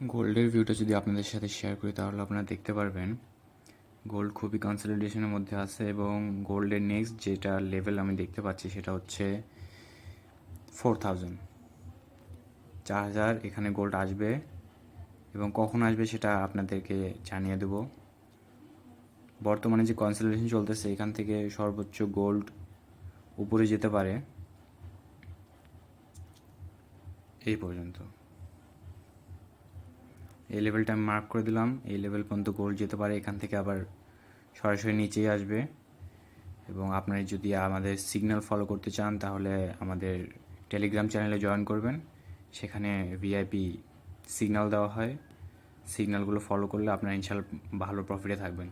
গোল্ডের ভিউটা যদি আপনাদের সাথে শেয়ার করি তাহলে আপনারা দেখতে পারবেন গোল্ড খুবই কনসলিডেশনের মধ্যে আছে এবং গোল্ডের নেক্সট যেটা লেভেল আমি দেখতে পাচ্ছি সেটা হচ্ছে 4000 4000 এখানে গোল্ড আসবে এবং কখন আসবে সেটা আপনাদেরকে জানিয়ে দেব। বর্তমানে যে কনসলিডেশন চলতেছে এখান থেকে সর্বোচ্চ গোল্ড উপরে যেতে পারে এই পর্যন্ত। এই লেভেলটা আমি মার্ক করে দিলাম, এই লেভেল পর্যন্ত গোল্ড যেতে পারে, এখান থেকে আবার সরাসরি নিচেই আসবে। এবং আপনারা যদি আমাদের সিগন্যাল ফলো করতে চান তাহলে আমাদের টেলিগ্রাম চ্যানেলে জয়েন করবেন, সেখানে ভিআইপি সিগন্যাল দেওয়া হয়। সিগন্যালগুলো ফলো করলে আপনারা ইনশাল্লাহ ভালো প্রফিটে থাকবেন।